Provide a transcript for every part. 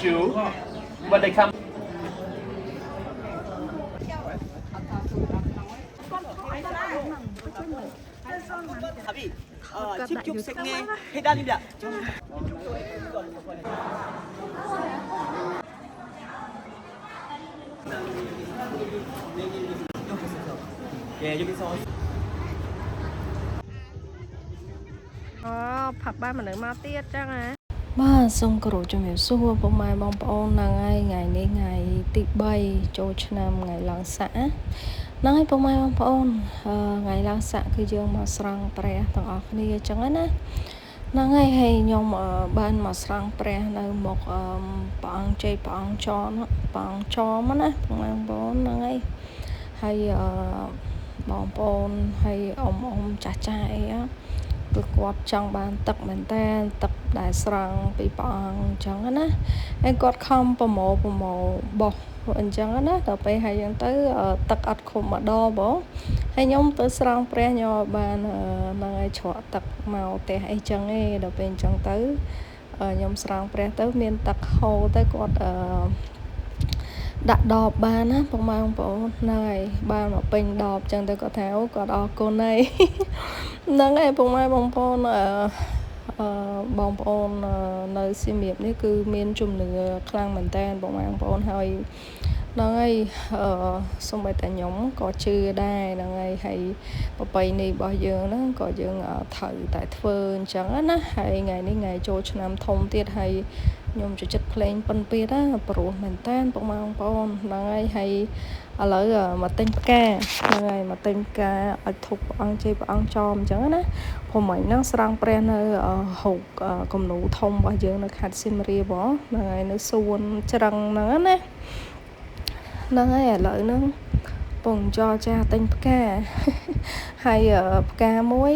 you when they come. chip chúc sẽ nghe hay đan đi ạ. Yeah, you can saw. ផឹកបានមនុស្សមកទៀតចឹងណាបាទសូមគោរពជំរាបសួរពុកម៉ែបងប្អូនហ្នឹងហើយថ្ងៃនេះថ្ងៃទី3ចូលឆ្នាំថ្ងៃឡើងស័កហ្នឹងហើយពុកម៉ែបងប្អូនថ្ងៃឡើងស័កគឺយើងមកស្រង់ព្រះទាំងអស់គ្នាចឹងណាហ្នឹងហើយខ្ញុំបានមកស្រង់ព្រះនៅមុខព្រះអង្គជ័យព្រះអង្គចមណាពុកម៉ែបងប្អូនហ្នឹងហើយបងប្អូនហើយអ៊ំចាស់អីគឺគាត់ចង់បានទឹកមែនតើទឹកដែលស្រង់ពីព្រះអង្គអញ្ចឹងណាហើយគាត់ខំប្រមូលបោះអញ្ចឹងណាដល់ពេលហើយយ៉ាងទៅទឹកអត់គ្រប់ម្ដងបងហើយខ្ញុំទៅស្រង់ព្រះខ្ញុំបានហ្នឹងហើយច្រកទឹកមកផ្ទះអីចឹងឯងដល់ពេលអញ្ចឹងទៅខ្ញុំស្រង់ព្រះទៅមានទឹកហូរទៅគាត់ដាក់ដបបានណាបងប្អូនហ្នឹងហើយបានមកពេញដបចឹងទៅគាត់ថាអូគាត់អរគុណហើយហ្នឹងហើយបងប្អូនបងប្អូននៅសៀមរាបនេះគឺមានជំនឿខ្លាំងមែនតើបងប្អូនហើយហ្នឹងហើយសូម្បីតែខ្ញុំក៏ជឿដែរហ្នឹងហើយប្រពៃណីរបស់យើងហ្នឹងក៏យើងត្រូវតែធ្វើអញ្ចឹងណាហើយថ្ងៃនេះថ្ងៃចូលឆ្នាំធំទៀតហើយខ្ញុំចូលចិត្តភ្លេងពិណពាទ្យណាព្រោះមែនតើបងប្អូនហ្នឹងហើយឥឡូវមកទិញផ្កាហ្នឹងហើយមកទិញផ្កាឲ្យធុបព្រះអង្គជ័យព្រះអង្គចោមអញ្ចឹងណាព្រោះមិញហ្នឹងស្រង់ព្រះនៅហូបគំនូធំរបស់យើងនៅខេត្តសៀមរាបហ្នឹងហើយនៅសួនច្រឹងហ្នឹងណាហ្នឹងហើយឥឡូវហ្នឹងពងចរចាទិញផ្កាហើយផ្កាមួយ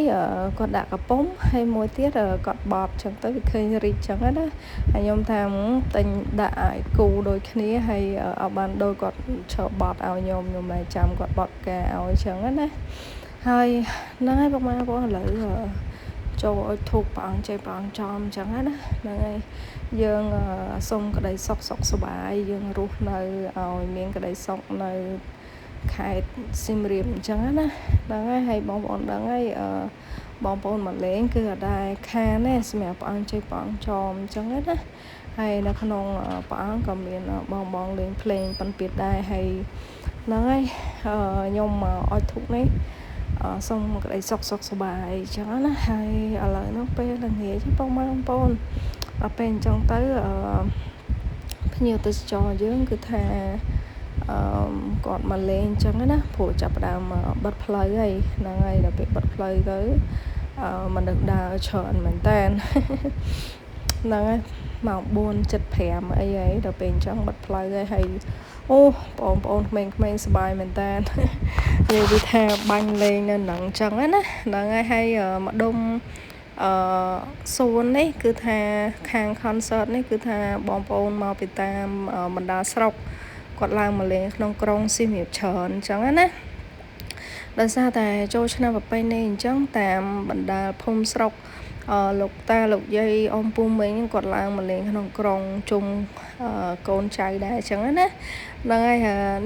គាត់ដាក់កំប៉ុងហើយមួយទៀតគាត់បត់ចឹងទៅវាឃើញរីកចឹងណាហើយខ្ញុំថាទិញដាក់ឲ្យគូដូចគ្នាហើយឲ្យបានដូចគាត់ឈរបត់ឲ្យខ្ញុំតែចាំគាត់បត់ផ្កាឲ្យចឹងណាហើយហ្នឹងហើយបងប្អូនឥឡូវចូលឲ្យធូបព្រះអង្គជ័យព្រះអង្គចោមចឹងណាហ្នឹងហើយយើងសុំក្តីសុខសប្បាយយើងរស់នៅឲ្យមានក្តីសុខនៅខេត្តសៀមរាបអញ្ចឹងណាហ្នឹងហើយបងប្អូនដឹងហើយបងប្អូនមកលេងគឺអត់ដែរខានទេសម្រាប់ព្រះអង្គជ័យព្រះអង្គចោមអញ្ចឹងណាហើយនៅក្នុងព្រះអង្គក៏មានបងលេងភ្លេងពិណពាទ្យដែរហើយហ្នឹងហើយខ្ញុំមកអុជធូបនេះសូមក្តីសុខសប្បាយអញ្ចឹងណាហើយឥឡូវនោះពេលល្ងាចបងប្អូនដល់ពេលអញ្ចឹងទៅភ្ញៀវទេសចរយើងគឺថាគាត់មកលេងអញ្ចឹងណាព្រោះចាប់ផ្ដើមបិទផ្លូវហើយហ្នឹងហើយដល់ពេលបិទផ្លូវទៅមនុស្សដើរច្រើនមែនតើហ្នឹងហើយម៉ោង 4:75 អីហើយដល់ពេលអញ្ចឹងបិទផ្លូវហើយអូបងប្អូនក្មេងៗសប្បាយមែនតើនិយាយថាបាញ់លេងនៅហ្នឹងអញ្ចឹងណាហ្នឹងហើយម្ដុំសួននេះគឺថាខាង concert នេះគឺថាបងប្អូនមកពីតាមបណ្ដាស្រុកគាត់ឡើងមកលេងក្នុងក្រុងសៀមរាបច្រើនអញ្ចឹងណាដោយសារតែចូលឆ្នាំប្រពៃណីអញ្ចឹងតាមបណ្ដាភូមិស្រុកលោកតាលោកយាយអ៊ំពូមីងគាត់ឡើងមកលេងក្នុងក្រុងជុំកូនចៅដែរអញ្ចឹងណាហ្នឹងហើយ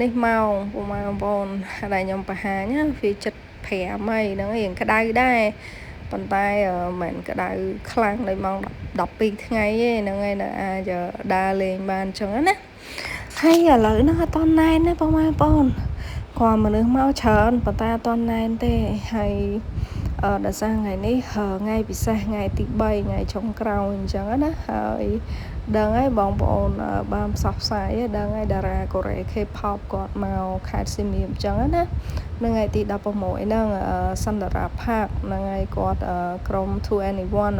នេះមកបងប្អូនដែលខ្ញុំបង្ហាញវា75ហើយហ្នឹងរៀងក្តៅដែរប៉ុន្តែមិនក្តៅខ្លាំងដល់ម៉ោង12ថ្ងៃទេហ្នឹងហើយនៅអាចដើរលេងបានអញ្ចឹងណាហើយឥឡូវហ្នឹងអត់តណែនទេបងប្អូនគាត់មនុស្សមកច្រើនប៉ុន្តែអត់តណែនទេហើយដល់សារថ្ងៃនេះថ្ងៃពិសេសថ្ងៃទី3ថ្ងៃចុងក្រោយអញ្ចឹងណាហើយដឹងហើយបងប្អូនបានផ្សព្វផ្សាយដឹងហើយតារាកូរ៉េ K-pop គាត់មកខេត្តសៀមរាបអញ្ចឹងណាថ្ងៃទី16ហ្នឹងសន្ទរាផាកហ្នឹងហើយគាត់ក្រុម2 anyone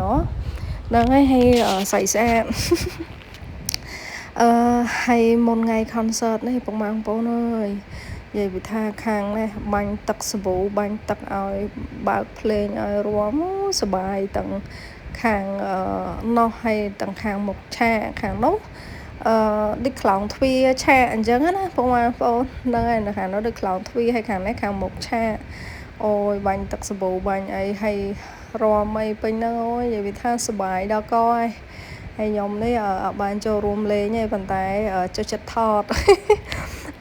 ហ្នឹងហើយស្អីស្អាតហើយមុនថ្ងៃ concert នេះបងប្អូនអើយនិយាយពីថាខាងនេះបាញ់ទឹកសាប៊ូបាញ់ទឹកឲ្យបើកភ្លេងឲ្យរាំសប្បាយទាំងខាងនោះហើយទាំងខាងមុខឆាកខាងនោះដូចខ្លោងទ្វារឆាកអញ្ចឹងណាបងប្អូនហ្នឹងហើយនៅខាងនោះដូចខ្លោងទ្វារហើយខាងនេះខាងមុខឆាកអូយបាញ់ទឹកសាប៊ូបាញ់អីហើយរាំអីពេញហ្នឹងអូយនិយាយពីថាសប្បាយដល់កហើយហ ហើយខ្ញុំនេះបានចូលរួមលេងឯប៉ុន្តែចូលចិត្តថត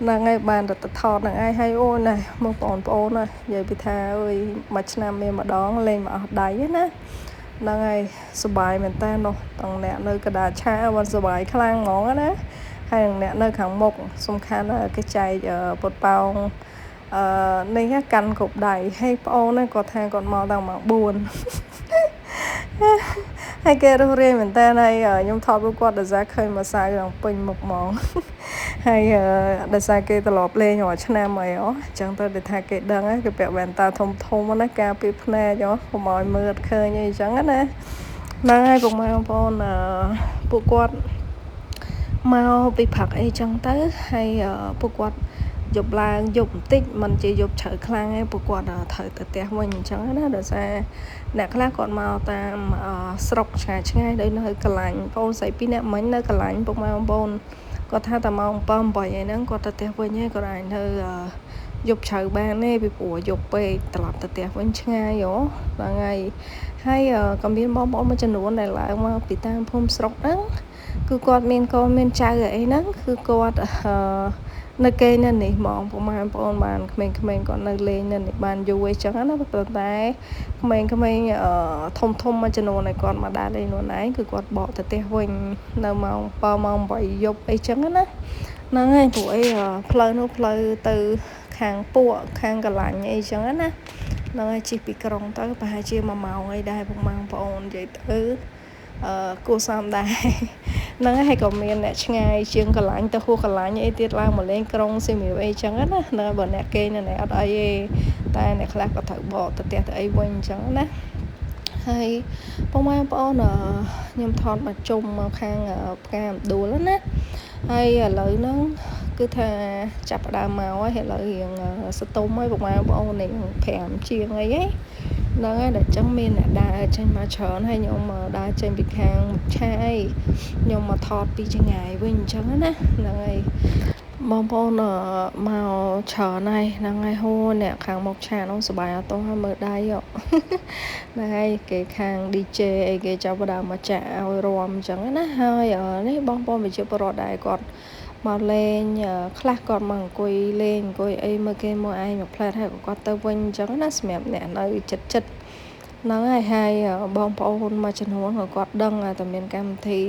ហ្នឹងហើយបានទៅថតហ្នឹងឯងហើយអូនណាមកបងប្អូនណានិយាយពីថាអើយមួយឆ្នាំមានម្ដងលេងមកអស់ដៃណាហ្នឹងហើយសុបាយមែនតើនោះទាំងអ្នកនៅកណ្ដាលឆាបានសុបាយខ្លាំងហ្មងណាហើយអ្នកនៅខាងមុខសំខាន់គេចែកពុតប៉ោងនេះកាន់គ្រប់ដៃហើយប្អូនហ្នឹងគាត់ថាគាត់មកតាំងម៉ោង 4 ហើយគេរស់រាយមែនតើហើយខ្ញុំថតរូបគាត់ដោយសារឃើញមួយសៅឡើងពេញមុខហ្មង ហើយដោយសារគេត្រឡប់លេងរាល់ឆ្នាំអីអញ្ចឹងទៅដូចថាគេដឹងគេពាក់វ៉ែនតាធំណាការពារភ្នែកកុំឲ្យមើលឃើញអីអញ្ចឹងណាហ្នឹងហើយពុកម៉ែបងប្អូនពួកគាត់មកពីផឹកអីចឹងទៅហើយពួកគាត់យប់ឡើងយប់បន្តិចមិនជាយប់ជ្រៅខ្លាំងទេពួកគាត់ត្រូវទៅផ្ទះវិញអញ្ចឹងណាដោយសារអ្នកខ្លះគាត់មកតាមស្រុកឆ្ងាយដូចនៅកន្លែងបងស្រី2នាក់មិញនៅកន្លែងពុកម៉ែបងប្អូនគាត់ថាតែម៉ោង 7 8 អីហ្នឹងគាត់ទៅផ្ទះវិញហើយគាត់អាចទៅយប់ជ្រៅបានទេពីព្រោះយប់ពេកត្រឡប់ទៅផ្ទះវិញឆ្ងាយហ្នឹងហើយក៏មានបងប្អូនមួយចំនួនដែលឡើងមកពីតាមភូមិស្រុកហ្នឹងគឺគាត់មានកូនមានចៅអីហ្នឹងគឺគាត់នៅគេនៅនេះហ្មងពុកម៉ែបងប្អូនបានក្មេងៗគាត់នៅលេងនៅនេះបានយូរអីចឹងណាប៉ុន្តែក្មេងៗធំមួយចំនួនឲ្យគាត់មកដើរលេងនោះឯងគឺគាត់បកទៅផ្ទះវិញនៅម៉ោង 7 ម៉ោង 8 យប់អីចឹងណាហ្នឹងហើយព្រោះអីផ្លូវនោះផ្លូវទៅខាងពួកខាងកន្លាញ់អីចឹងណាហ្នឹងហើយជិះពីក្រុងទៅប្រហែលជា1ម៉ោងអីដែរពុកម៉ែបងប្អូននិយាយទៅគួរសមដែរហ្នឹងហើយក៏មានអ្នកឆ្ងាយជាងកន្លាញ់ទៅហួសកន្លាញ់អីទៀតឡើងមកលេងក្រុងសៀមរាបអីចឹងណាហ្នឹងបើអ្នកគេនៅណែអត់អីទេតែអ្នកខ្លះក៏ត្រូវបកទៅផ្ទះទៅអីវិញចឹងណាហើយពុកម៉ែបងប្អូនខ្ញុំថតមកជុំមកខាងផ្កាម្ដួលណាហើយឥឡូវហ្នឹងគឺថាចាប់ផ្ដើមមកហើយឥឡូវរៀងសតុំហើយពុកម៉ែបងប្អូននេះ5ជាងអីហ្នឹងហើយដល់ចឹងមានអ្នកដើរចេញមកច្រើនហើយខ្ញុំដើរចេញពីខាងឆាយខ្ញុំមកថតពីចង្ងាយវិញអញ្ចឹងណាហ្នឹងហើយបងប្អូនមកច្រើនហើយហ្នឹងហើយហូអ្នកខាងមុខឆានោះសប្បាយអត់តោះមើលដៃហ្នឹងហើយគេខាង DJ អីគេចាប់ផ្ដើមមកចាក់ឲ្យរាំអញ្ចឹងណាហើយនេះបងប្អូនវិជ្ជាបរិបទដែរគាត់មកលេងខ្លះគាត់មកអង្គុយលេងអង្គុយអីមើលគេមើលឯងមកផ្លែតហើយគាត់ទៅវិញអញ្ចឹងណាសម្រាប់អ្នកនៅចិត្តហ្នឹងហើយបងប្អូនមួយចំនួនគាត់ដឹងតែមានកម្មវិធី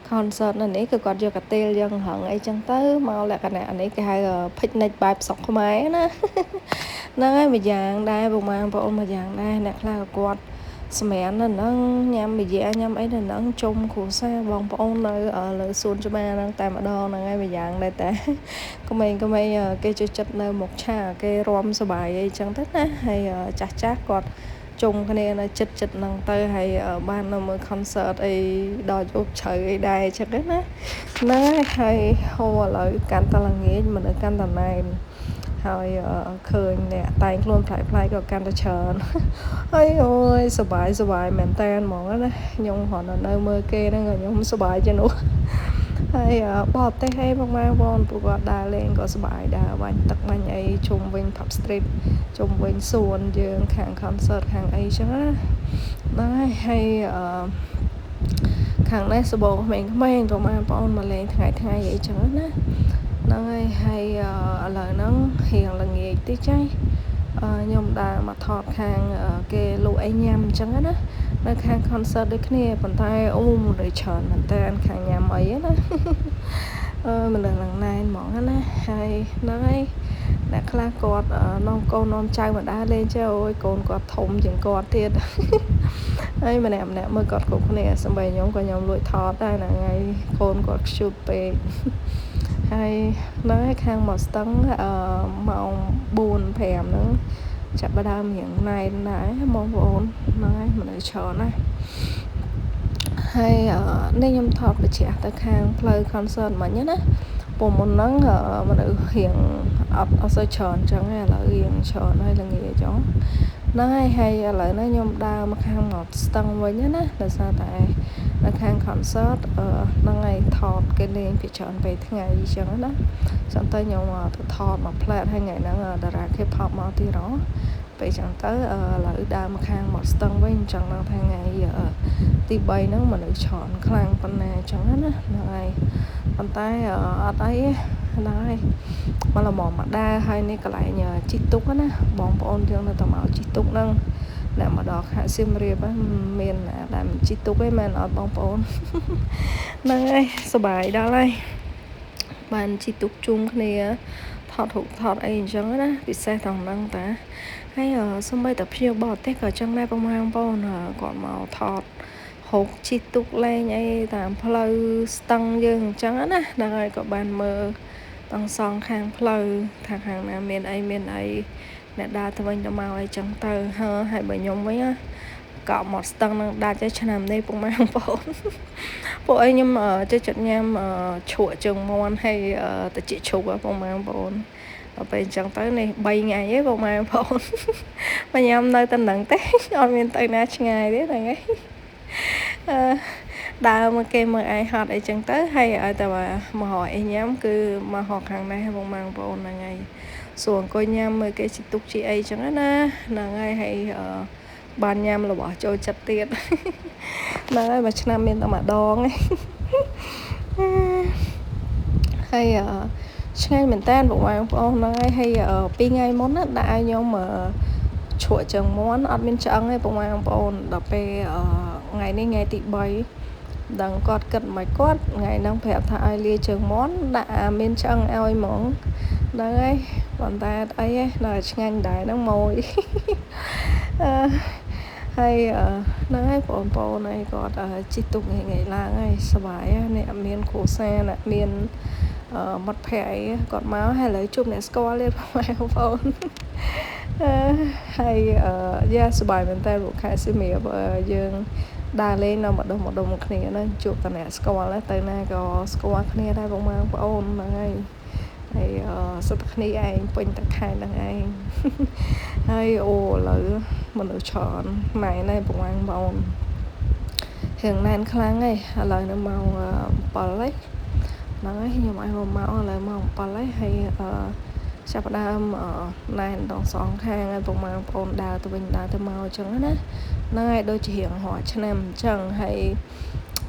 concert នៅនេះគឺគាត់យកកាទេលយ៉ាងហឹងអីចឹងទៅមកលក្ខណៈនេះគេហៅ picnic បែបស្រុកខ្មែរណាហ្នឹងហើយមួយយ៉ាងដែរបងប្អូនមួយយ៉ាងដែរអ្នកខ្លះគាត់សម្រាប់នៅហ្នឹងញ៉ាំប៊ីយ៉ាញ៉ាំអីនៅហ្នឹងជុំគ្រួសារបងប្អូននៅលើសួនច្បារហ្នឹងតែម្ដងហ្នឹងហើយមួយយ៉ាងដែរតែក្មេងៗគេចូលចិត្តនៅមុខឆាគេរាំសប្បាយអីចឹងទៅណាហើយចាស់គាត់ជុំគ្នានៅចិត្តហ្នឹងទៅហើយបាននៅមើល concert អីដល់យប់ជ្រៅអីដែរចឹងណាហ្នឹងហើយហូរឥឡូវកាន់តែល្ងាចមនុស្សកាន់តែណែនហើយឃើញអ្នកតែងខ្លួនប្លែកក៏កាន់តែច្រើនហើយអូយសប្បាយមែនតើហ្មងណាខ្ញុំគ្រាន់តែនៅមើលគេហ្នឹងខ្ញុំសប្បាយជាងនោះហើយបរទេសអីបងពួកគាត់ដើរលេងក៏សប្បាយដែរបាញ់ទឹកបាញ់អីជុំវិញ pub street ជុំវិញសួនយើងខាង concert ខាងអីចឹងណាហ្នឹងហើយខាងនេះសបោក្មេងៗបងប្អូនមកលេងថ្ងៃអីចឹងណាហ្នឹងហើយឥឡូវហ្នឹងរៀងល្ងាចតិចចាខ្ញុំដើរមកថតខាងគេលក់អីញ៉ាំអញ្ចឹងណានៅខាង concert ដូចគ្នាប៉ុន្តែមនុស្សច្រើនមែនតើខាងញ៉ាំអីណាមនុស្សឡើងណែនហ្មងណាហើយហ្នឹងហើយអ្នកខ្លះគាត់នាំកូននាំចៅមកដើរលេងចេះអូយកូនគាត់ធំជាងគាត់ទៀតហើយម្នាក់មើលគាត់គ្រប់គ្នាសម្បីខ្ញុំលួចថតដែរហ្នឹងហើយកូនគាត់ខ្ជូតពេកហើយនៅខាងមកស្ទឹងម៉ោង 4 5 ហ្នឹងចាប់ផ្ដើមរៀងណែនដែរបងប្អូនហ្នឹងហើយមនុស្សច្រើនណាហើយនេះខ្ញុំថតបញ្ជាក់ទៅខាងផ្លូវ concert មិញណាពុំមុនហ្នឹងមនុស្សរៀងអត់សូវច្រើនអញ្ចឹងឥឡូវរៀងច្រើនហើយល្ងាចចុងហ្នឹងហើយឥឡូវនេះខ្ញុំដើរមកខាងមកស្ទឹងវិញណាដោយសារតែនៅខាង concert ហ្នឹងហើយថតគេលេងពីច្រើនពេលថ្ងៃអញ្ចឹងណាចឹងទៅខ្ញុំទៅថតមកផ្លែតហើយថ្ងៃហ្នឹងតារា K-pop មកទៀត ពេលចឹងទៅឥឡូវដើរមកខាងមកស្ទឹងវិញចឹងដល់ថ្ងៃទី3ហ្នឹងមនុស្សច្រើនខ្លាំងប៉ុណ្ណាចឹងណាហ្នឹងហើយប៉ុន្តែអត់អីហ្នឹងហើយមកល្មមមកដើរហើយនេះកន្លែងជីកទុកណាបងប្អូនយើងនៅតែមកជីកទុកហ្នឹងអ្នកមកដល់ខេត្តសៀមរាបមានដែលមិនជីកទុកទេមែនអត់បងប្អូនហ្នឹងហើយសុបាយដល់ហើយបានជីកទុកជុំគ្នាថតរូបថតអីអញ្ចឹងណាពិសេសត្រង់ហ្នឹងតាហើយសូម្បីតែភ្ញៀវបរទេសក៏ចឹងដែរបងប្អូនគាត់មកថតហូបជីកទុកលេងអីតាមផ្លូវស្ទឹងយើងអញ្ចឹងណាហ្នឹងហើយក៏បានមើលទាំងសងខាងផ្លូវថាខាងណាមានអីអ្នកដើរទៅវិញទៅមកអីចឹងទៅហើយបើខ្ញុំវិញកក់មកស្ទឹងនឹងដាច់ឆ្នាំនេះពុកម៉ែបងប្អូនពួកអីខ្ញុំចេះចិត្តញ៉ាំឈក់ជើងមាន់ហើយតិចឈូកពុកម៉ែបងប្អូនដល់ពេលអញ្ចឹងទៅនេះ3ថ្ងៃឯងពុកម៉ែបងប្អូនមកញ៉ាំនៅតែនឹងទេអត់មានទៅណាឆ្ងាយទេហ្នឹងឯងដើរមកគេមើលឯងហត់អីចឹងទៅហើយឲ្យតែមកហៅអីញ៉ាំគឺមកហៅខាងនេះបងប្អូនហ្នឹងហើយសួរអង្គុយញ៉ាំមើលគេជីទុកជីអីចឹងណាហ្នឹងហើយបានញ៉ាំរបស់ចូលចិត្តទៀតហ្នឹងហើយមួយឆ្នាំមានតែម្ដងហើយឆ្ងាញ់មែនតើបងប្អូនហ្នឹងហើយ2ថ្ងៃមុនណាដាក់ឲ្យខ្ញុំឈក់ជើងមាន់អត់មានឆ្អឹងទេបងប្អូនដល់ពេលថ្ងៃនេះថ្ងៃទី3ដឹងគាត់គិតមិនគាត់ថ្ងៃហ្នឹងប្រាប់ថាឲ្យលាជើងមាន់ដាក់មានឆ្អឹងឲ្យហ្មងហ្នឹងហើយប៉ុន្តែអីនៅឆ្ងាញ់ដែរហ្នឹងមួយហើយហ្នឹងហើយបងប្អូនឯងគាត់ជីកទុកថ្ងៃឡើងហើយសុបាយអ្នកមានគ្រួសារអ្នកមានមិត្តភ័ក្តិអីគាត់មកហើយឥឡូវជួបអ្នកស្គាល់ទៀតបងប្អូនហើយយ៉ាសុបាយមែនតើលោកខែសៀមរាបយើងដើរលេងនៅម្ដុំគ្នាហ្នឹងជួបតែអ្នកស្គាល់ទៅណាក៏ស្គាល់គ្នាដែរបងប្អូនហ្នឹងហើយសុទ្ធគ្នាឯងពេញតែខែហ្នឹងឯងហើយអូឥឡូវមនុស្សច្រើនម៉ែណែបងប្អូនរៀងណែនខ្លាំងហើយឥឡូវនៅម៉ោង7ហើយហ្នឹងហើយខ្ញុំឲ្យមកឥឡូវម៉ោង7ហើយចាប់ដើមណែនដងសងខាងហើយបងប្អូនដើរទៅវិញដើរទៅមកអញ្ចឹងណាហ្នឹងហើយដូចជារៀងរាល់ឆ្នាំអញ្ចឹងហើយ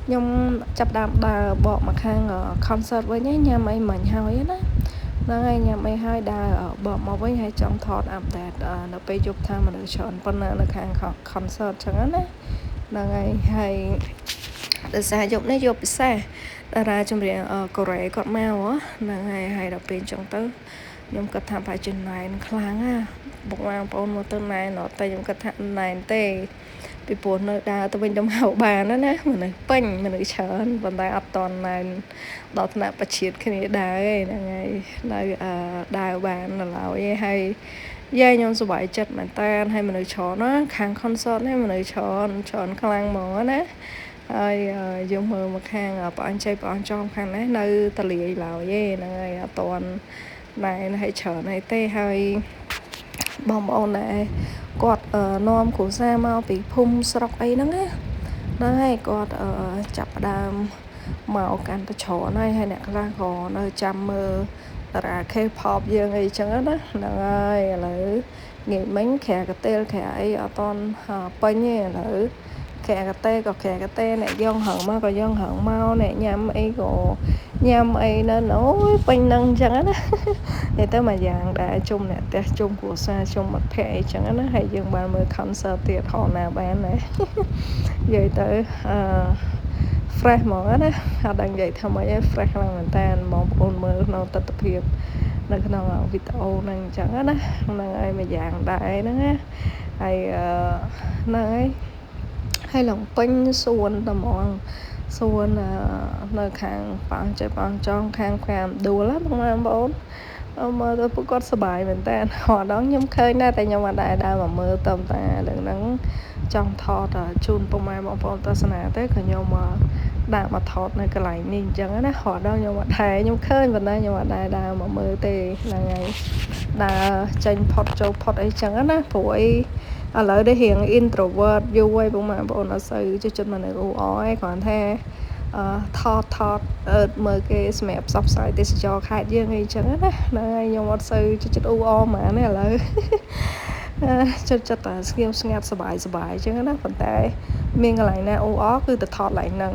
ខ្ញុំចាប់ដើមដើរបកមកខាង concert វិញញ៉ាំអីមិញហើយណាហ្នឹងហើយញ៉ាំអីហើយដើរបកមកវិញហើយចង់ថតអាប់ដេតនៅពេលយប់ថាមនុស្សច្រើនប៉ុណ្ណានៅខាង concert អញ្ចឹងណាហ្នឹងហើយដោយសារយប់នេះយប់ពិសេសតារាចម្រៀងកូរ៉េគាត់មកហ្នឹងហើយដល់ពេលអញ្ចឹងទៅខ្ញុំគិតថាប្រហែលជាណែនខ្លាំងបងប្អូនមកទៅណែនតែខ្ញុំគិតថាណែនទេពីព្រោះនៅដើរទៅវិញទៅមកបានណាមនុស្សពេញមនុស្សច្រើនប៉ុន្តែអត់តណែនដល់ថ្នាក់បច្ឆេតគ្នាដែរហ្នឹងហើយនៅដើរបានដល់ហើយហើយយាយខ្ញុំសប្បាយចិត្តមែនតើហើយមនុស្សច្រើនណាខាង concert នេះមនុស្សច្រើនខ្លាំងហ្មងណាហើយយើងមើលមកខាងបងអញ្ចៃបងចំខាងនេះនៅតលាយឡើយហ្នឹងហើយអត់តណែឲ្យច្រើនហើយទេហើយបងប្អូនដែរគាត់នាំគ្រួសារមកពីភូមិស្រុកអីហ្នឹងណាហ្នឹងហើយគាត់ចាប់ផ្ដើមមកកាន់តែច្រើនហើយអ្នកខ្លះក៏នៅចាំមើលតារា K-pop យើងអីចឹងណាហ្នឹងហើយឥឡូវងាយមិញក្រែកតេលក្រែអីអត់តន់ពេញទេឥឡូវក្រែកតេក៏ក្រែកតេអ្នកយើងហឹងមកក៏យើងហឹងមកអ្នកញ៉ាំអីក៏ញ៉ាំអីនៅអូយពេញនឹងអញ្ចឹងណានិយាយទៅមួយយ៉ាងដែរជុំអ្នកផ្ទះជុំគ្រួសារជុំមិត្តភ័ក្តិអីចឹងណាហើយយើងបានមើល concert ទៀតហោណាបានដែរនិយាយទៅfresh ហ្មងណាអត់ដឹងនិយាយថាម៉េចទេ fresh ខ្លាំងមែនតើបងប្អូនមើលក្នុងទស្សនវិជ្ជានៅក្នុងវីដេអូហ្នឹងអញ្ចឹងណាហ្នឹងហើយមួយយ៉ាងដែរហ្នឹងណាហើយហ្នឹងហើយឡើងពេញសួនតែហ្មងសួននៅខាងប៉ាងចេះប៉ាងចងខាងដួលណាបងប្អូនមើលទៅពួកគាត់សប្បាយមែនតើហត់ដល់ខ្ញុំឃើញដែរតែខ្ញុំអត់ដែរដើរមកមើលតាមតារឿងហ្នឹងចង់ថតជូនពុកម៉ែបងប្អូនទស្សនាទៅក៏ខ្ញុំដាក់មកថតនៅកន្លែងនេះអញ្ចឹងណាហត់ដល់ខ្ញុំអត់ដែរខ្ញុំឃើញប៉ុន្តែខ្ញុំអត់ដែរដើរមកមើលទេហ្នឹងហើយដើរចេញផុតចូលផុតអីចឹងណាព្រោះអីឥឡូវនេះរៀង introvert យូរហើយបងប្អូនអត់សូវចេះចិត្តមនុស្សអ៊ូអរឯងគ្រាន់តែថតមើលគេសម្រាប់ផ្សព្វផ្សាយទេសចរខេត្តយើងអីចឹងណាហ្នឹងហើយខ្ញុំអត់សូវចេះចិត្តអ៊ូអរហ្មងណាឥឡូវ ចិត្តតែស្ងៀមស្ងាត់សបាយអញ្ចឹងណាប៉ុន្តែមានកន្លែងណាអូអគឺទៅថតឡើងហ្នឹង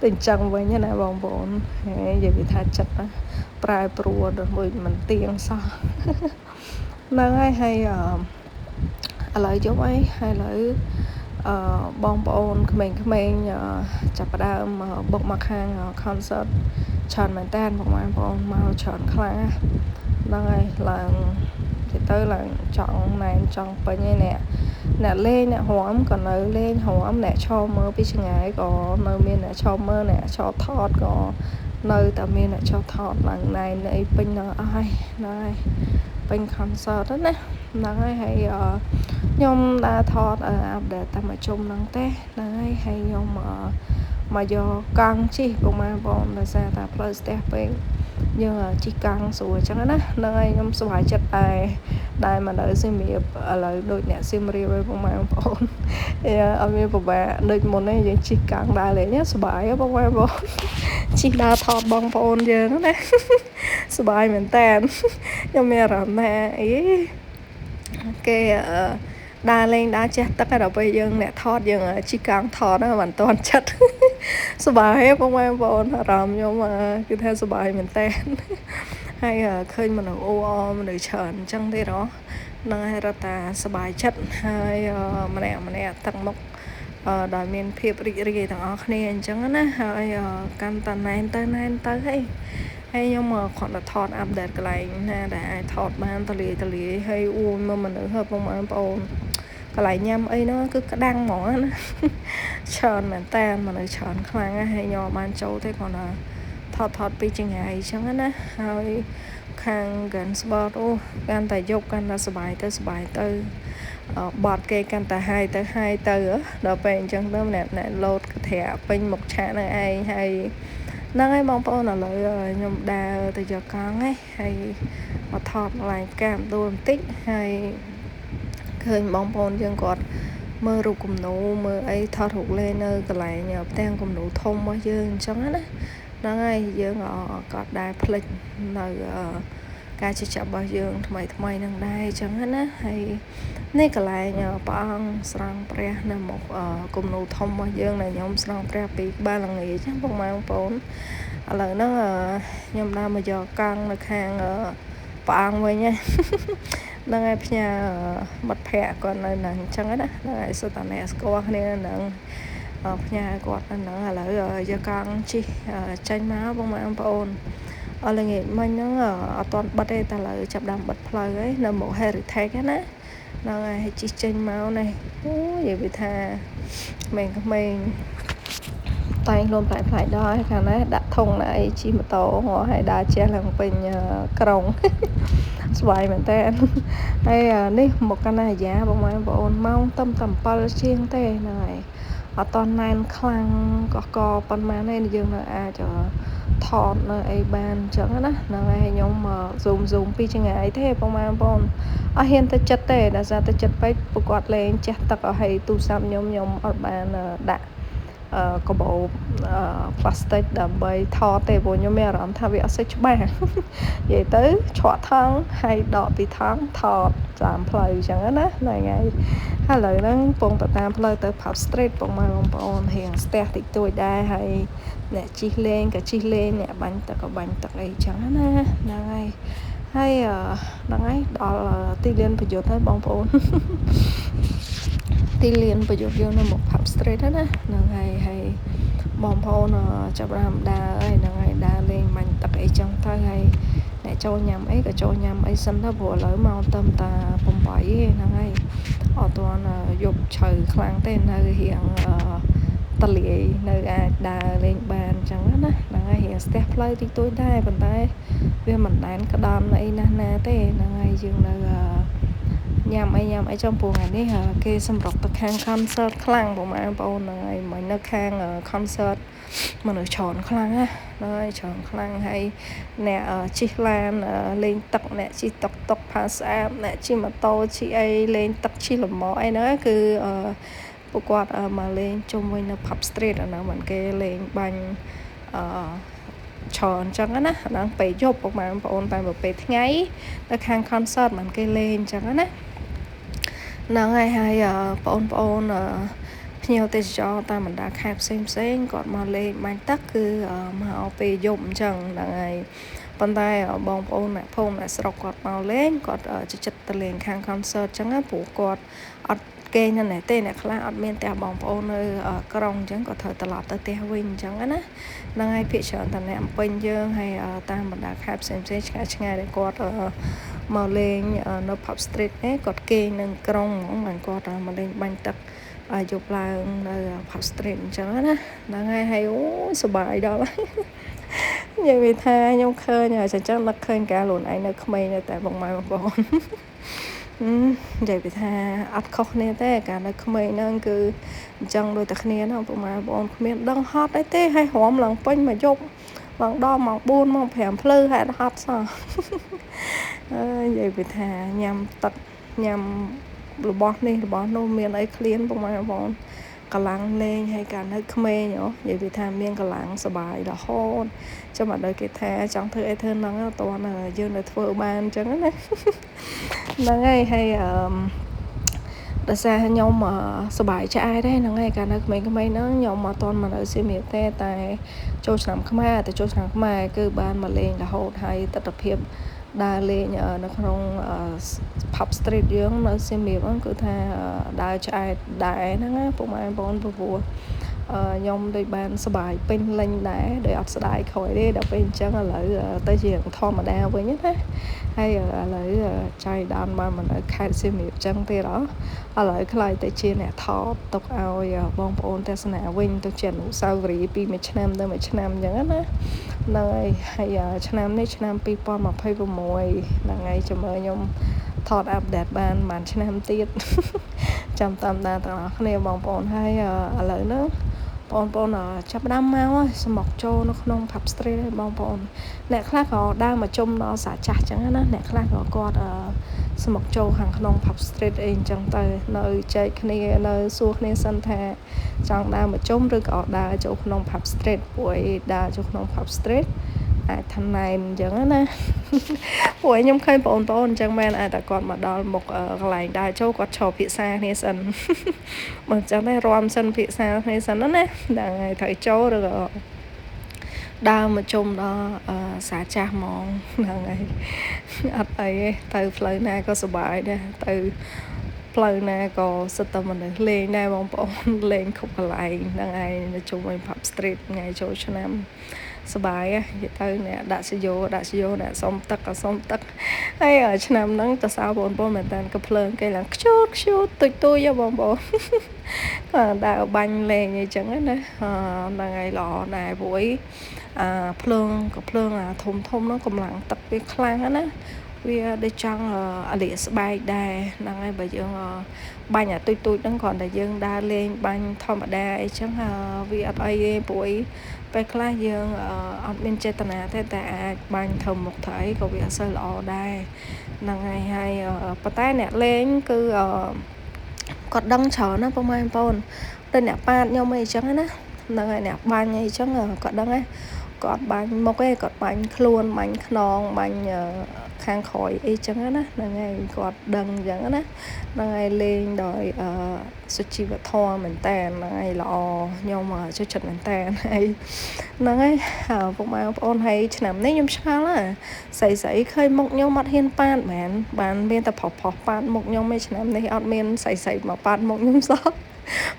តែអញ្ចឹងវិញណាបងប្អូនហើយនិយាយពីថាចិត្តណាប្រែប្រួលដល់មួយមិនទៀងសោះហ្នឹងហើយឥឡូវយប់ហើយឥឡូវបងប្អូនក្មេងៗចាប់ផ្ដើមបុកមកខាង concert ច្រើនមែនតើបងប្អូនមកច្រើនខ្លាំងហ្នឹងហើយឡើងទៅឡើងចង់ណែនចង់ពេញឯអ្នកលេងអ្នករាំក៏នៅលេងរាំអ្នកឈរមើលពីឆ្ងាយក៏នៅមានអ្នកឈរមើលអ្នកឈរថតក៏នៅតែមានអ្នកឈរថតឡើងណែនអីពេញដល់អស់ហើយហ្នឹងហើយពេញ concert ណាហ្នឹងហើយខ្ញុំដើរថតអាប់ដេតតាមជុំហ្នឹងទេហ្នឹងហើយខ្ញុំមកយកកង់ជិះបងដោយសារតែផ្លូវស្ទះពេកយើងជិះកង់ស្រួលអញ្ចឹងណាហ្នឹងហើយខ្ញុំសប្បាយចិត្តដែលមកដល់សៀមរាបឥឡូវដូចអ្នកសៀមរាបឯងបងប្អូនអត់មានពិបាកដូចមុនទេយើងជិះកង់ដើរលេងសប្បាយបងប្អូនជិះដើរថតបងប្អូនយើងណាសប្បាយមែនតើខ្ញុំមានអារម្មណ៍ថាគេដើរលេងដើរចេះទឹកដល់ពេលយើងអ្នកថតយើងជិះកង់ថតហ្នឹងមិនទាន់ចិត្តសប្បាយបងប្អូនអារម្មណ៍ខ្ញុំគឺថាសប្បាយមែនតើហើយឃើញមនុស្សមនុស្សច្រើនអញ្ចឹងទេហ្នឹងហើយរត់តាសប្បាយចិត្តហើយម្នាក់ទឹកមុខដោយមានភាពរីករាយទាំងអស់គ្នាអញ្ចឹងណាហើយកាន់តាណែនទៅហើយខ្ញុំគ្រាន់តែថតអាប់ដេតកន្លែងណាដែលអាចថតបានតលាយហើយមើលមនុស្សបងប្អូនកន្លែងញ៉ាំអីនោះគឺក្តាំងហ្មងណាច្រើនមែនតើមនុស្សច្រើនខ្លាំងហើយខ្ញុំបានចូលទេគ្រាន់តែថតពីចង្អាយអញ្ចឹងណាហើយខាង Gansbot កាន់តែយកកាន់តែសប្បាយទៅបត់គេកាន់តែហាយទៅដល់ពេលអញ្ចឹងទៅអ្នកលោតកធៈពេញមុខឆាកនឹងឯងហើយហ្នឹងហើយបងប្អូនឥឡូវខ្ញុំដើរទៅយកកង់ហើយមកថតកន្លែងកាមដួលបន្តិចហើយឃើញបងប្អូនយើងគាត់មើលរូបគំនូមើលអីថតរូបលេងនៅកន្លែងផ្ទាំងគំនូធំរបស់យើងអញ្ចឹងណាហ្នឹងហើយយើងក៏ដែរភ្លេចនៅការជិះចាប់របស់យើងថ្មីហ្នឹងដែរអញ្ចឹងណាហើយនេះកន្លែងព្រះអង្គស្រង់ព្រះនៅមុខគំនូធំរបស់យើងដែលខ្ញុំស្រង់ព្រះពីក្បាលល្ងាចអញ្ចឹងបងប្អូនឥឡូវហ្នឹងខ្ញុំដើរមកយកកង់នៅខាងព្រះអង្គវិញហ្នឹងហើយផ្ញើមិត្តភ័ក្តិគាត់នៅហ្នឹងអញ្ចឹងណាហ្នឹងហើយសុទ្ធតែអ្នកស្គាល់គ្នាហ្នឹងផ្ញើគាត់ហ្នឹងឥឡូវយកកង់ជិះចេញមកបងប្អូនល្ងាចមិញហ្នឹងអត់ទាន់បិទទេតែឥឡូវចាប់ដើមបិទផ្លូវហើយនៅមុខ Heritage ណាហ្នឹងហើយជិះចេញមកនេះអូនិយាយពីថាក្មេងតែងខ្លួនប្លែកដល់ហើយខាងណាដាក់ធុងណាអីជិះម៉ូតូហើយដើរជះឡើងពេញក្រុងស្វាយមែនតើហើយនេះមកកណ្ដាលអាយ៉ាបងប្អូនម៉ោងតែ7ជាងទេហ្នឹងហើយអត់តណែនខ្លាំងកប៉ុន្មានទេយើងនៅអាចថតនៅអីបានអញ្ចឹងណាហ្នឹងហើយខ្ញុំzoom ពីចង្អាយទេបងប្អូនអត់ហ៊ានទៅចិត្តទេដោយសារទៅចិត្តពេកពួកគាត់លេងចេះទឹកឲ្យទូរស័ព្ទខ្ញុំអត់បានដាក់កាបូបផ្លាស្ទិកដើម្បីថតទេព្រោះខ្ញុំមានអារម្មណ៍ថាវាអត់សូវច្បាស់និយាយទៅឆក់ថង់ហើយដកពីថង់ថតតាមផ្លូវអញ្ចឹងណាហ្នឹងហើយឥឡូវហ្នឹងពងទៅតាមផ្លូវទៅ Pub Street បងប្អូនរៀងស្ទះតិចតួចដែរហើយអ្នកជិះលេងក៏ជិះលេងអ្នកបាញ់ទឹកក៏បាញ់ទឹកអីអញ្ចឹងណាហ្នឹងហើយហ្នឹងហើយដល់ទីលានប្រយុទ្ធហើយបងប្អូនទីលានប្រយុទ្ធយើងនៅមុខ Pub Street ណាហ្នឹងហើយបងប្អូនចាប់ដើមដើរហើយហ្នឹងហើយដើរលេងបាញ់ទឹកអីចឹងទៅហើយអ្នកចូលញ៉ាំអីក៏ចូលញ៉ាំអីសិនទៅព្រោះឥឡូវមកតែ8ហ្នឹងហើយអត់ទាន់យប់ជ្រៅខ្លាំងទេនៅរៀងតលាយនៅអាចដើរលេងបានអញ្ចឹងណាហ្នឹងហើយរៀងស្ទះផ្លូវតិចតួចដែរប៉ុន្តែវាមិនដែនក្តាមអីណាទេហ្នឹងហើយយើងនៅញ៉ាំអីចំពោះថ្ងៃនេះគេសម្រុកទៅខាង concert ខ្លាំងបងប្អូនហ្នឹងហើយមិននៅខាង concert មនុស្សច្រើនខ្លាំងណាហ្នឹងហើយច្រើនខ្លាំងហើយអ្នកជិះឡានលេងទឹកអ្នកជិះតុកផាស្អាតអ្នកជិះម៉ូតូជិះអីលេងទឹកជិះលំអីហ្នឹងគឺពួកគាត់មកលេងជុំវិញនៅ Pub Street ហ្នឹងមិនគេលេងបាញ់ច្រើនអញ្ចឹងណាហ្នឹងពេលយប់បងប្អូនតែពេលថ្ងៃទៅខាង concert មិនគេលេងអញ្ចឹងណា nắng ngày hay bọn nhiều tên cho ta mình đã khép xem còn mà lên bánh tắc cứ mà họ về dùng chẳng là ngày bàn tay ở bong ôn này phong này sọc quạt màu lên quạt chỉ chật lên khang concert chẳng á phủ quạt ở kê như này tên này khá ở bên tè bong ôn nơi ở còng chẳng có thời tạt tới tè win chẳng á là ngày phía trước thằng này bên dương hay ta mình đã khép xem ngày để quạt màu lên nó pop street ấy quạt kê nâng còng mỏng bằng quạt mà lên bánh tắc chụp lại pop street chẳng á là ngày hay sờ bài đó như vì tha nhung khơi nhờ chắc là khơi cả luôn anh nó không này tại vòng mai một vậy vì tha ắt khóc nè té cả nó không nó cứ chẳng đôi tắc nè nó vòng mai bọn miền đông hot đấy té hay hòm lần pin mà chụp lần đo mà buôn mà phèm phơi hay hot sao vậy vì tha nhằm tật nhằm lụa bọt nô miền ấy clean vòng mai bọnกำลังเลงให้การให้เมย์เนาะอย่าไปทำเมียงกำลังสบายละโหดจะมาโดยเกตแท้จังเธอไอเธอนั่งตัวน่ะยืนในทัวร์บานจังนั้นนั่งไงให้แต่แซ่ยอมมาสบายใจได้นั่งไงการให้เมย์ก็ไม่นั่งยอมมาตอนมาเลยเสียเมียแต่แต่โจฉลามขมาแต่โจฉลามขมาคือบานมาเลงละโหดให้ตัดเพียบได้เลยเนี่ยในขนมพับสตรีทเยอะในเสียมีมันคือท่าได้ใจได้นั่งพวกมันบอลบัวยอมโดยบานสบายเป็นเล่นได้โดยอัดสบายคอยได้ดับเป็นจังอะไรtới chuyện thò mà đau với nhất đấy hay lấyใจđàn mà mình ở khai xiêm miệp chân tê đó lấy khai tới chia nè thọ tục ao bong bồn tới sân nào win tôi chuyện sao vậy pi mấy năm tới mấy năm chẳng á nơi hay năm nay năm pi po mà phải vào mùi là ngày cho mời nhung thọt áp đẹp ban màn năm tiết trong tâm đa tao nó nêu bong bồn hay lấy nữa bong chấp đam mau sờ mọc trâu nó không pub street bong bồn nè khác họ đang mà trông nó xả chặt chẳng á nè khác họ còn sờ mọc trâu hàng không pub street in chẳng tới nơi chơi kia nơi xuống nơi sân thà chẳng đang mà trông rồi họ đã chỗ không pub street buổi đã chỗ không pub street thằng này chẳng á nè buổi nhung khai bồn chẳng men đã còn mà đó một lại đại châu có trò phía xa này sân mà chẳng đây rom sân phía xa này sân đó nè đang thấy châu rồi đau mà trông đó xả cha mòn đang ngày ấy từ phơi này có sờ bài nè từ phơi này có sự tâm mình lên này bóng bóng lên không lại đang ngày chung mình pub street ngày chỗ cho namสบายอ่ะอย่าเธอเนี่ยดัชโยเนี่ยส้มตักให้ชนะนั่งแต่สาวบนเหมือนกันกระเพลิงไกลหลังชูดตุยอย่าบองดาวบันเลยอย่างจังนะlà ngày lọ này buổiเพลิงกับเพลิงทมnó กำลังตักไปคลั่งนะvì để chăng để bài đài là ngày bây giờ bài nhà tôi đang còn đại dương đa lên ban thom đa chẳng vì ở đây buổiไปคล้ายยังเป็นเจตนาแต่บางทำหมกไทยก็วิสลอได้นังไงให้ปะใต้เนี่ยเล้งคือกดดังเฉานะประมาณปอนแต่เนี่ยปาดnhauไม่จังนะนังไงเนี่ยบางไงจังกดดังไงกดบางหมกไอ้กดบางคล้วนบางขนองบางข้างคอยไอ้จังนะนังไงกดดังจังนะนังไงเล้งโดยสุจิวัฒน์เหมือนแต่นังไงรอnhau mà cho chậtเหมือนแต่ไอ้นังไงพวกมาปอนให้ฉนำนี่ยมช้าล่ะใส่เคยมกnhauมัดเฮียนปานแมนบานเมียนแต่พอปานมกnhauไม่ฉนำในอดเมียนใส่มาปานมกnhauซอ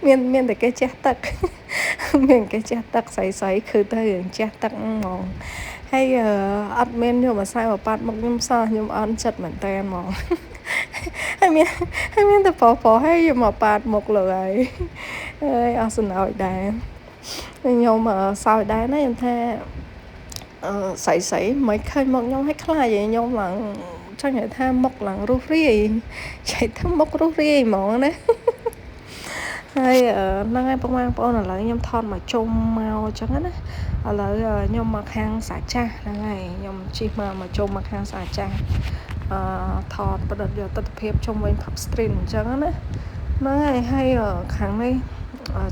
เมียนแต่แกแจ๊ตักเมียนแกแจ๊ตักใส่คือเธออย่างแจ๊ตักมองให้อัดเมียนอยู่มาใส่มาปานมกnhauซอยมอันจัดเหมือนแต่มองให้เมียนแต่พอให้อยู่มาปานมกเลยเอาสนอยได้nhau mà sao đá nó em tha sảy mấy khơi mọc nhau hết khá vậy nhau là cho người ta mọc là rú ri chạy thăm mọc rú ri món đấy hay năng em bông mang bông là lấy nhau thon mà trông màu chẳng hết á lấy nhau mặc hàng xả cha là ngày nhau chỉ mà trông mặc hàng xả cha thon bắt đầu giờ tập hiệp trong bên pub street chẳng hết á nó ngày hay ở kháng đây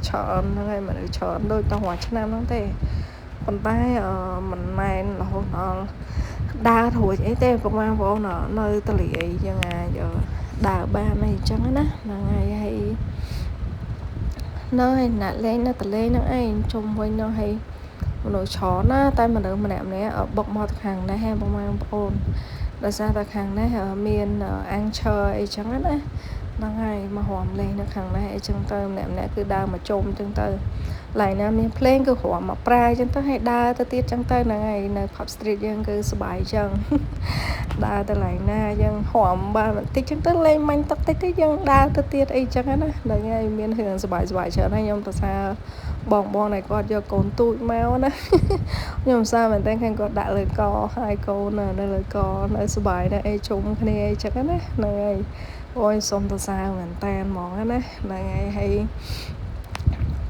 chọn ngày mà được chọn đôi tàu hỏa cho nam nó thế còn tay mình này là nó đa tuổi ấy thế công an vô nó nơi tao lì ấy giờ đào ban này chẳng á là ngày hay nơi nạt lên nó từ lên nó anh trong quanh nó hay nồi chó nó tay mà được mà nạm này ở bọc mọt hàng này hay bọc mang ôn là ra ta hàng này ở miền ăn chơi chẳng á nó ngày mà hòm lên nó hàng này chân tơ nạm này cứ đào mà trộm chân tơ lại nè miền plain cứ hòm mà prai chân tơ hay đào tơ tiết chân tơ là ngày nơi pub street dân cứ sải chân đào tơ lại nè dân hòm ba tích chân tơ lên manh tắc tích dân đào tơ tiết ấy chẳng á là ngày miền hưởng sải chờ này nhom tơ xa bong này có cho con tụi máu đó nhưng sao mình đang còn đại lời co hai câu nè nơi lời co nơi số bài này chúng cái này chắc á này ôi xong từ sao mình tan món á này hay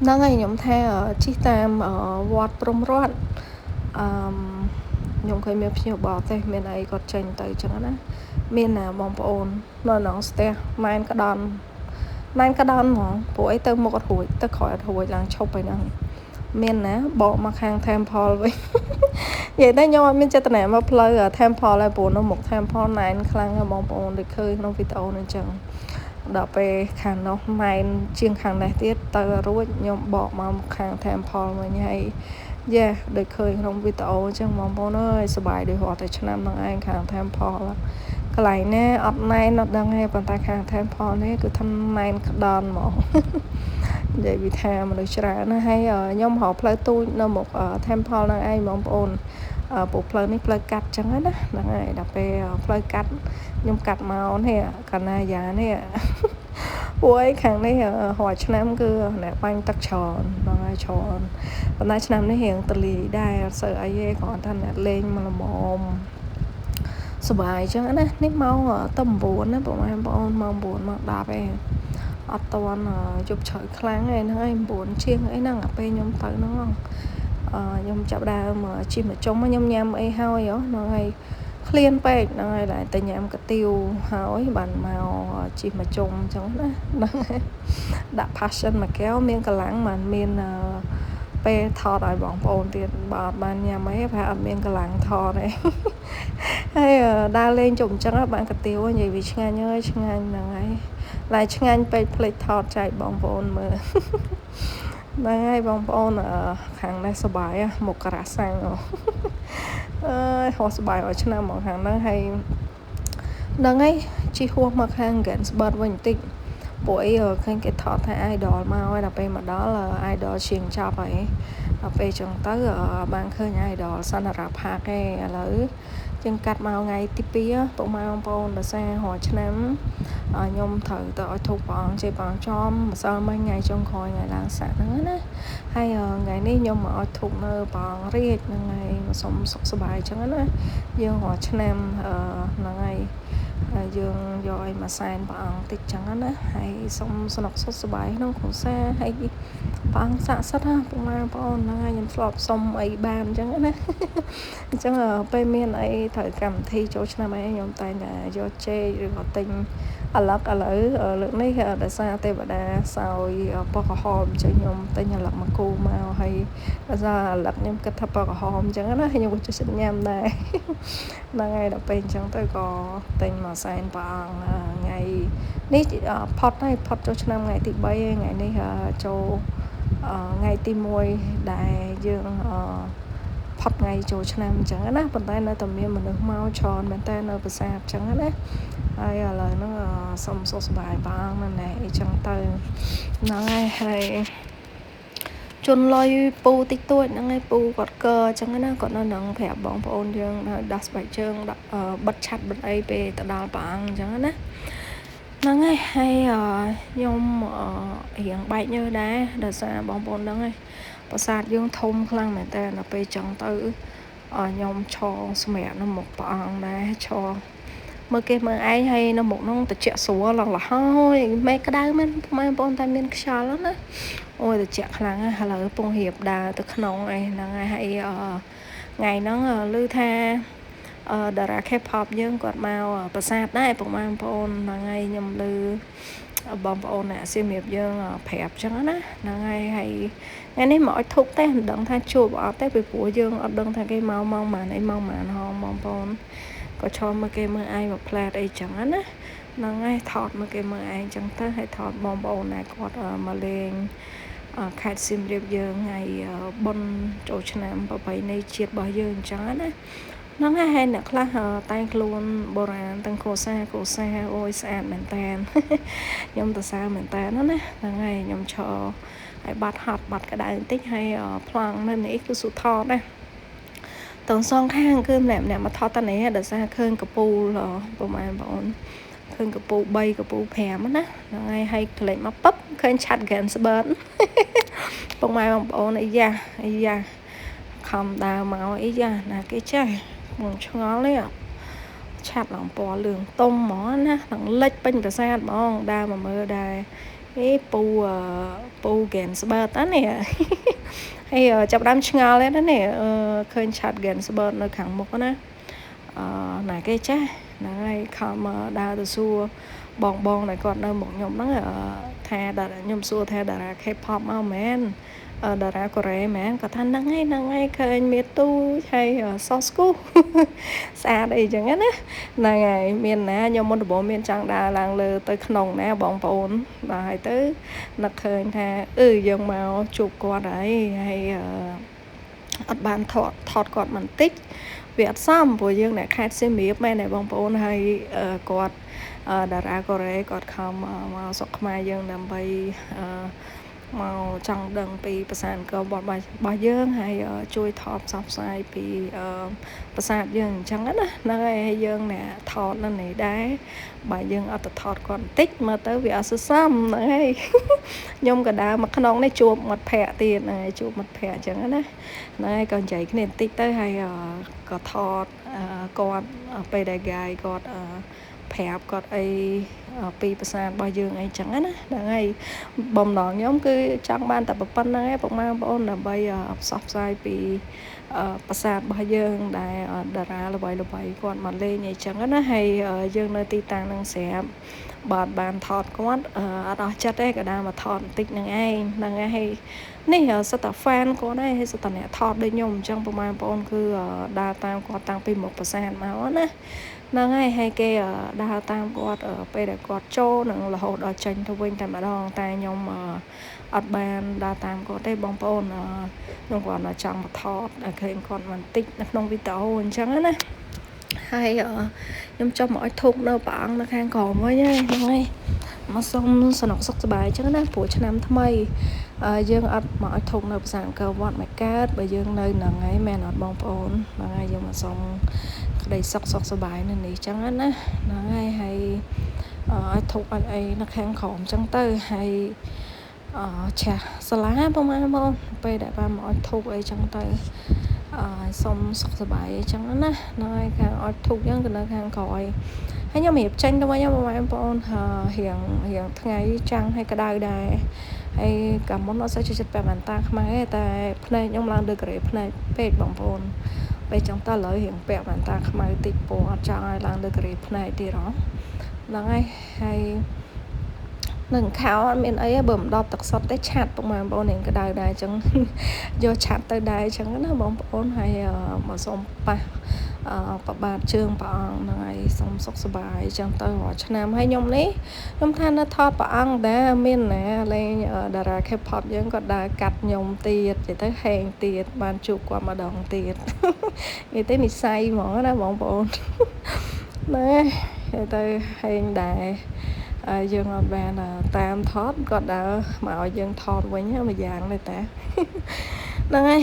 nó ngày nhóm theo ở chi tam ở Wat Prom Road nhóm khơi miêu nhiều bỏ tay miền này còn tranh tới chẳng á miền nào bong ôn nó ste mai cái đòn nãy cái đòn mà buổi tới một cái hồi tới khỏi hồi là chụpไปนั่งmiềnนะบอกมาข้างแทมพอลไว้ vậy đó nhau mìnhจะตไหนมาเพลย์แทมพอลอะไรปูน้องหมกแทมพอลไหนครั้งมองปอนได้เคยน้องวิตโอนั่นจังเดี๋ยวไปข้างน้องไมน์เชียงข้างไหนที่เตอรู้nhauบอกมาข้างแทมพอลมาไงได้เคยน้องวิตโอจังมองปอนเอ้ยสบายดีหัวแต่ชนะน้องไอ้ข้างแทมพอลcái này nè ở này nó đang nghe bàn tay hàng thêm phò nè cứ thăm này đòn mỏ vậy vì thà mà được trả nó hay ở nhóm họ play tôi nó một thêm phò là ai mong ôn bộ play ní play cắt chẳng hết á là ngày đập về play cắt nhóm cắt màu nè cả na giá nè buổi khang này hỏi cho nam cứ nè quanh tắc tròn nói tròn và nay cho nam nó hiện từ lì đai sợ ai còn thân lên mà là mồmสบายจังนะนี่เมาต้มบุญนะผมให้บอกเมาบุญมาด่าไปอัตวันจุบเฉยครั้งไงนะไอ้บุญเชียงไอ้นั่งไปยมตื่นน้องยมจับดาวmà chim mà trống mà nhâm nhâm ấy hao ấy nó hay cleanไปnó hay lại tại nhâm cái tiêu hao ấy bàn màu chim mà trống chẳng đó đã passion mà kéo miếng cái láng mà miếngไปทอดอะไรบอกโอนtiền bọt ban nhà máy phải ở miền cái làng thò này hay đa lên trồng trắng các bạn cái tiêu như vì ngay nhớ ngay là ngay lại ngayไปผลิตทอดใจบองโอนมือได้ให้บองโอนขังได้สบายหมกกระสังหัวสบายở trênมองhàng đang hay đang ngay chi huống mà hàng gần bật vinh tịnh buổi khen cái thọ thay idol mau hay là pe mà đó là idol truyền cho vậy pe chẳng tới ở bang khơi idol san là rạp hạt cái là chân cắt màu ngày tivi á tụi mau pon là xe hỏi cho ném nhôm thử tự thuộc bọn chơi bọn cho mà sao mấy ngày trong khỏi ngày làng xã nữa hay ngày ní nhôm mà thuộc nơi bọn riết ngày mà sống sốc bài chẳng á dương hỏi cho ném là ngày dương rồi mà xài bằng tích chẳng á hay xong sọc sốt bài nó cũng xe hay bằng xạ sắt ha cũng mang bọn nó ngay nhầm flop xong ấy bàn chẳng á chẳng là bên miền ấy thời cảm thi chỗ năm ấy nhóm tay là do chê rồi có tình lắc ở lượng này đã xa tê bà đá sao bò hòm cho nhóm tay nhà lắc mà cô màu hay ra lắc nhóm kết thập bò hòm chẳng á hay nhóm cho sinh nhằm này là ngày đầu bên chẳng tôi có tình mà xài bằng ngày ní pot này pot cho năm ngày thì bay ngày này cho ngày tim môi đại dương pot ngày cho năm chẳng á bàn tay nó tầm miên mình được mau tròn bàn tay nó bự sạp chẳng á hay là nó xong số bài bằng này chẳng tới nó ngay hay chôn lôi pu tích tuổi nó ngay pu quạt cơ chẳng nó còn nó nặng phèo bóng ôn dương đặt bài chương bật chặt bật ai về từ đào bằng chẳng nó ngay hay nhung hiện bài như đá đặt ra bóng ôn đó ngay và sạt dương thông khăn mẹ ta là về chẳng tới nhung cho mẹ nó một bằng đá cho mà cái mà ai hay nó một nó tự chạy xuống là thôi mấy cái đá mấy bọn tay miên xa lắm á ôi tự chạy là là bông hiệp đà từ khăn này là ngày hay ngày nó lưu tha đà ra khép họp dương quạt màu bà sạt đấy bông mang bông là ngày nhầm lưu bông bông nè siêu miệp dương phẹp chẳng á là ngày hay ngày này mọi thúc tên đừng tha chụp ở tới bị của dương ở đừng tha cái màu mong mà này mong mà nó bông bông có cho mà cái mà ai mà play đây chẳng á ហ្នឹងហើយថតមកគេមើលឯងចឹងទៅហើយថតបងប្អូនណាគាត់មកលេងខេត្តសៀមរាបយើងហើយបុណ្យចូលឆ្នាំប្រពៃណីជាតិរបស់យើងអញ្ចឹងណាហ្នឹងហើយអ្នកខ្លះតែងខ្លួនបុរាណទាំងគ្រួសារអូយស្អាតមែនតើខ្ញុំទៅសារមែនតើណាហ្នឹងហើយខ្ញុំឈរហើយបាត់ហត់បាត់ក្តៅបន្តិចហើយប្លង់នៅនេះគឺស៊ូថតណាទាំងសងខាងគឺម្នាក់មកថតតានេះដោយសារឃើញកពូលប្រហែលបងអូនឃើញកពូ3កពូ5ណាហ្នឹងហើយក្លែកមកពឹបឃើញឆាត់ Gansbird ពុកម៉ែបងប្អូនអីយ៉ាខំដើរមកអីយ៉ាណាគេចេះមកឆ្ងល់នេះឆាត់ឡើងពណ៌លឿងទុំហ្មងណាឡើងលិចពេញប្រាសាទហ្មងដើរមកមើលដែរអេពូ Gansbird នេះហើយចាប់ដើមឆ្ងល់ហ្នឹងនេះឃើញឆាត់ Gansbird នៅខាងមុខណាណាគេចេះហ្នឹងហើយខំដើរទៅសួរបងដែលគាត់នៅមុខខ្ញុំហ្នឹងថាខ្ញុំសួរថាតារា K-pop មកមែនតារាកូរ៉េមែនគាត់ថាហ្នឹងហើយឃើញមានទូហើយសោះស្គូស្អាតអីចឹងណាហ្នឹងហើយមានណាខ្ញុំមុនដំបូងមានចង់ដើរឡើងលើទៅក្នុងណាបងប្អូនបាទហើយទៅនឹកឃើញថាយើងមកជួបគាត់ហើយអត់បានថតគាត់បន្តិចវាអត់សមព្រោះយើងអ្នកខេត្តសៀមរាបមែនទេបងប្អូនហើយគាត់តារាកូរ៉េគាត់ខំមកស្រុកខ្មែរយើងដើម្បីមកចង់ដឹងពីភាសាអង្គរវត្តរបស់យើងហើយជួយថតផ្សព្វផ្សាយពីភាសាយើងអញ្ចឹងណាហ្នឹងហើយយើងអ្នកថតនៅនេះដែរបើយើងអត់ទៅថតគាត់បន្តិចមើលទៅវាអត់សមហ្នឹងហើយខ្ញុំក៏ដើរមកក្នុងនេះជួបមិត្តភ័ក្តិទៀតហ្នឹងហើយជួបមិត្តភ័ក្តិអញ្ចឹងណាហ្នឹងហើយក៏និយាយគ្នាបន្តិចទៅហើយក៏ថតគាត់ពេលដែលហ្គាយគាត់ប្រាប់គាត់អីពីភាសារបស់យើងអីចឹងណាហ្នឹងហើយបំណងខ្ញុំគឺចង់បានតែប៉ុណ្្នឹងឯងពុកម៉ែបងប្អូនដើម្បីផ្សព្វផ្សាយពីភាសារបស់យើងដែលតារាល្បីគាត់មកលេងអីចឹងណាហើយយើងនៅទីតាំងនឹងស្រាប់បាទបានថតគាត់អត់អស់ចិត្តទេក៏ដើរមកថតបន្តិចនឹងឯងហ្នឹងហើយនេះសិតតែ fan គាត់ដែរហើយសិតតែអ្នកថតដូចខ្ញុំអញ្ចឹងពុកម៉ែបងប្អូនគឺដើរតាមគាត់តាំងពីមុខប្រាសាទមកណាហ្នឹងហើយគេដើរតាមគាត់ពេលដែលគាត់ចូលនឹងរហូតដល់ចេញទៅវិញតែម្ដងតែខ្ញុំអត់បានដើរតាមគាត់ទេបងប្អូនខ្ញុំគាត់ចង់មកថតឲ្យឃើញគាត់បន្តិចនៅក្នុងវីដេអូអញ្ចឹងណាហើយខ្ញុំចុះមកឲ្យធុកនៅព្រះអង្គនៅខាងក្រោមវិញហ្នឹងហើយមកសុំសនុកសុខសប្បាយអញ្ចឹងណាព្រោះឆ្នាំថ្មីយើងអត់មកឲ្យធុកនៅប្រាសាទអង្គរវត្តមកកើតបើយើងនៅហ្នឹងហើយមែនអត់បងប្អូនហ្នឹងហើយយើងមកសុំក្តីសុខសប្បាយនៅនេះអញ្ចឹងណាហ្នឹងហើយឲ្យធុកឲ្យអីនៅខាងក្រោមអញ្ចឹងទៅហើយឆាសាឡាបងប្អូនពេលដែលបានមកឲ្យធុកអីអញ្ចឹងទៅសុំសុខសប្បាយអញ្ចឹងណាហ្នឹងហើយខាងឲ្យធុកអញ្ចឹងទៅនៅខាងក្រោយហើយខ្ញុំរៀបចេញទៅវិញបងប្អូនរៀងថ្ងៃចាំងហើយក្តៅដែរហើយកាលមុនអត់សូវចិត្តពាក់វ៉ែនតាខ្មែរទេតែភ្នែកខ្ញុំឡើងដូចក្រេភ្នែកពេកបងប្អូនពេលចឹងតើឥឡូវរៀងពាក់វ៉ែនតាខ្មៅតិចពណ៌អត់ចង់ឲ្យឡើងលើក្រេភ្នែកទៀតហ៎ហ្នឹងហើយនឹងខោអត់មានអីទេបើមិនដបទឹកសុទ្ធទេឆាត់ពុកម៉ែបងប្អូនរៀងក្តៅដែរអញ្ចឹងយកឆាត់ទៅដែរអញ្ចឹងណាបងប្អូនហើយមកសុំប៉ះប្របាទជើងព្រះអង្គហ្នឹងហើយសុំសុខសប្បាយអញ្ចឹងទៅរាល់ឆ្នាំហើយខ្ញុំនេះខ្ញុំថានៅថតព្រះអង្គដែរមានណាលេងតារា K-pop យើងក៏ដើរកាត់ខ្ញុំទៀតនិយាយទៅហែងទៀតបានជួបគាត់ម្ដងទៀតនិយាយទៅនិស័យហ្មងណាបងប្អូនណែនិយាយទៅហែងដែរយើងអត់បានតាមថតគាត់ដើរមកឲ្យយើងថតវិញមួយយ៉ាងទេតាហ្នឹងហើយ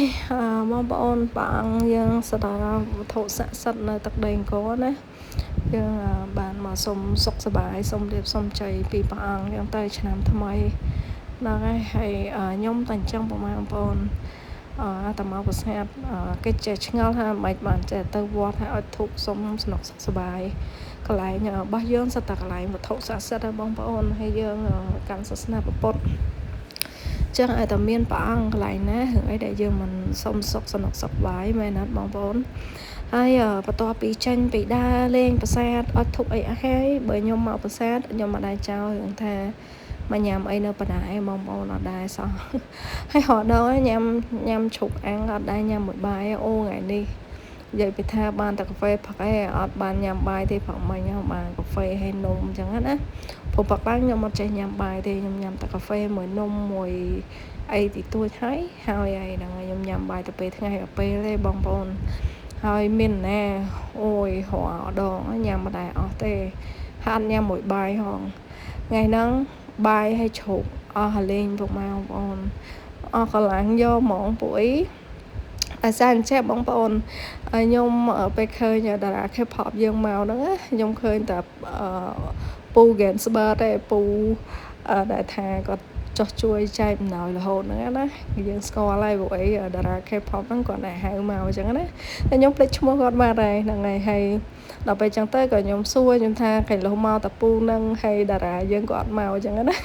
បងប្អូនព្រះអង្គយើងស្ដារវត្ថុស័ក្តិសិទ្ធិនៅទឹកដីអង្គរណាយើងបានមកសុំសុខសប្បាយសុំរៀបសុំជ័យពីព្រះអង្គយ៉ាងទៅឆ្នាំថ្មីហ្នឹងហើយខ្ញុំតែអញ្ចឹងបងប្អូនតែមកប្រសាទគេចេះឆ្ងល់ថាមិនបានចេះទៅវត្តឲ្យធុកសុំសំណុកសុខសប្បាយកន្លែងរបស់យើងសិតតែកន្លែងវត្ថុស័ក្តិសិទ្ធិបងប្អូនហើយយើងកាន់សាសនាពុទ្ធចឹងឲ្យតែមានព្រះអង្គកន្លែងណារឿងអីដែលយើងមិនសុំសុខសនុកសុខបាយមែនណាបងប្អូនហើយបន្ទាប់ពីចេញពីដើរលេងប្រាសាទអត់ធុកអីអស់ហើយបើខ្ញុំមកប្រាសាទខ្ញុំមិនដែរចោលរឿងថាមកញ៉ាំអីនៅបណ្ដាឯងបងប្អូនអត់ដែរសោះហើយរហូតដល់ញ៉ាំឈុកអាំងអត់ដែរញ៉ាំមួយបាយអូថ្ងៃនេះ vậy bị tha ban cà phê phật ấy ở ban nhằm bài thì phật mình nhau bàn cà phê hay nôm chẳng hạn á phụ phật bán nhau một chai nhằm bài thì nhằm cà phê mùi nôm mùi ấy thì tôi thấy hai ấy là nhằm bài tập về ngày cà phê đây bong bồn hơi miền nè ôi họ đồ nhằm mà đại ở tê han nhằm mỗi bài hòn ngày nắng bài hay chụp hà lên vùng màu bồn còn lại do món buổi sang chép bóng bồn nhung ở bên khơi nhà đã khép họp dương màu nữa nhung khơi tập pu gen sơ đây pu đại thà có cho chui chai nào là hồn nữa đó dương score lại buổi đã khép họp nó còn lại hai màu chẳng đó nhung lấy chung một con mà đây là ngày hayเราไปจังเต้ก็ยมซัวยมทาไข่ลมเมาตะปูนั่งให้ดารายังกอดเมาจังนะ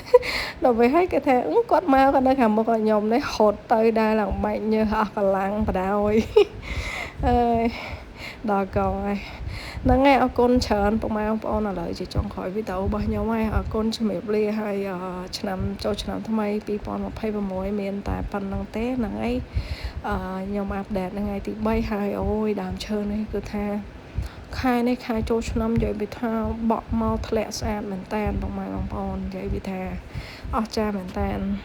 เราไปให้กระแทกกอดเมากันได้ค่ะบอกยมได้หดเตยได้หลังใบเนื้อหักลังปะดาวดอกก่อยนั่งไงเอาก้นเชิญปมาปอนอะไรจะจองคอยวิตาบ่ยมไม่เอาก้นเฉมบเลียให้ชนำโจชนำทำไมปีปอนมาให้ประมวยเมียนแต่ปันนังเต้นั่งไงยมอาบแดดนั่งไงติใบให้โอ้ยดามเชิญนี่คือแท้khai này khai cho năm vậy bị thao bỏ mau thẹn sàn mình tan bằng mai bằng pon vậy bị thà ở cha mình tan